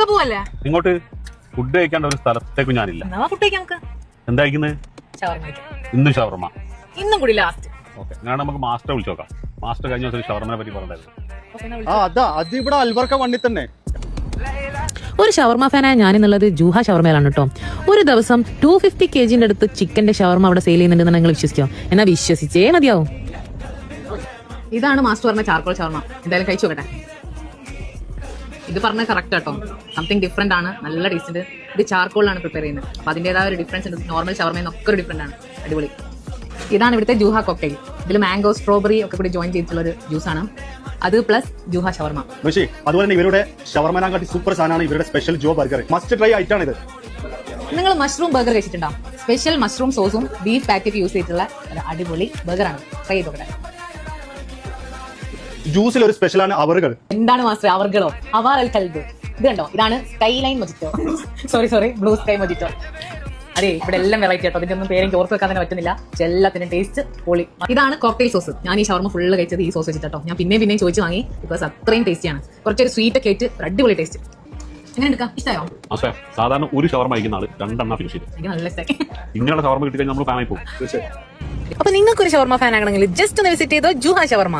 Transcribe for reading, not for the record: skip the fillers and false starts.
എവിടൊക്കെ പോവല്ലേ? ഇങ്ങോട്ട് ഫുഡ് കഴിക്കേണ്ട ഒരു സ്ഥലത്തേക്ക് ഞാനില്ല. ഫുഡ് കഴിക്കാം നമുക്ക്. എന്താ കഴിക്കുന്നത്? ഷവർമ. ഇന്ന് ഷവർമ. ഇന്നും കൂടി ലാസ്റ്റ്. ഓക്കെ, ഞാൻ നമുക്ക് മാസ്റ്റർ വിളിച്ചു നോക്കാം. മാസ്റ്റർ കഴിഞ്ഞ ദിവസം ഷവർമനെ പറ്റി പറഞ്ഞായിരുന്നു. അത് ഇവിടെ അൽബർക്ക വണ്ടി തന്നെ. ഒരു ഷവർമ ഫാനായ ഞാനെന്നുള്ളത് ജൂഹ ഷവർമയിലാണ് കേട്ടോ. ഒരു ദിവസം 250 kg അടുത്ത് ചിക്കന്റെ ഷവർമ അവിടെ സെയിൽ ചെയ്യുന്നുണ്ടെന്ന് നിങ്ങൾ വിശ്വസിക്കോ? എന്നാ വിശ്വസിച്ചേ മതിയാവും. ഇതാണ് മാസ്റ്റർ പറഞ്ഞ ചാർക്കോൾ ഷവർമ. എന്തായാലും കഴിച്ചു നോക്കട്ടെ. ഇത് പറഞ്ഞ കറക്റ്റ് കേട്ടോ. സംതിങ് ഡിഫറെന്റ് ആണ്, നല്ല ടേസ്റ്റ് ഉണ്ട്. ഇത് ചാർക്കോളിലാണ് പ്രിപ്പയർ ചെയ്യുന്നത്. അപ്പൊ അതിന്റേതായ ഒരു ഡിഫറൻസ് ഉണ്ട്. നോർമൽ ഷവർമയിൽ നിന്നൊക്കെ ഒരു ഡിഫറെന്റ് ആണ്. അടിപൊളി. ഇതാണ് ഇവിടുത്തെ ജൂഹ കോക്ടെയിൽ. ഇതിൽ മാംഗോ, സ്ട്രോബെറി ഒക്കെ കൂടി ജോയിൻ ചെയ്തിട്ടുള്ള ഒരു ജ്യൂസാണ്. അത് പ്ലസ് ജൂഹ ഷവർമ. അതുപോലെ തന്നെ ഇവരുടെ ഷവർമനാകാട്ടി സൂപ്പർ സാധനമാണ് ഇവരുടെ സ്പെഷ്യൽ ജോ ബർഗർ. മസ്റ്റ് ട്രൈ ഐറ്റം ആണ് ഇത്. നിങ്ങൾ മഷ്റൂം ബർഗർ കഴിച്ചിട്ടുണ്ടോ? സ്പെഷ്യൽ മഷ്റൂം സോസും ബീഫ് പാക്കറ്റ് യൂസ് ചെയ്തിട്ടുള്ള ഒരു അടിപൊളി ബർഗറാണ്. ട്രൈ ചെയ്ത് നോക്കട്ടെ. ജ്യൂസിൽ ഒരു സ്പെഷ്യലാണ് അവറുകൾ. എന്താണ് മാസ്റ്റർ അവർകളോ? അവാർ അൽ കൽബ്. ഇത് കണ്ടോ, ഇതാണ് sky line mojito. Sorry blue sky mojito. അതെ, ഇവിടെ എല്ലാം വെറൈറ്റി കേട്ടോ. അതിന്റെ ഒന്നും പേരെനിക്ക് ഓർത്ത് വെക്കാൻ തന്നെ പറ്റുന്നില്ല. എല്ലാത്തിനും ടേസ്റ്റ് പൊളി. ഇതാണ് കോക്ടെയിൽ സോസ്. ഞാൻ ഈ ഷവർമ ഫുള്ള് കഴിച്ചത് ഈ സോസ് വെച്ചിട്ടോ. ഞാൻ പിന്നെയും ചോദിച്ചു വാങ്ങി. ബിക്കോസ് അത്രയും ടേസ്റ്റിയാണ്. കുറച്ചൊരു സ്വീറ്റ് ഒക്കെ ആയിട്ട് അടിപൊളി ടേസ്റ്റ്. എങ്ങനെ എടുക്കാം? ഇഷ്ടമായോ? സാധാരണ ഒരു ഷവർമ കഴിക്കുന്ന ആള് 2 എണ്ണം ഫിനിഷ് ചെയ്തു. എനിക്ക് നല്ല ഇഷ്ടമായി. ഇങ്ങനെയുള്ള ഷവർമ കിട്ടി കഴിഞ്ഞാൽ നമ്മൾ ഫാനായി പോകും. അപ്പൊ നിങ്ങൾക്ക് ഒരു ഷവർമ ഫാൻ ആകണമെങ്കിൽ ജസ്റ്റ് ഒന്ന് വിസിറ്റ് ചെയ്തോ ജൂഹ ഷവർമ.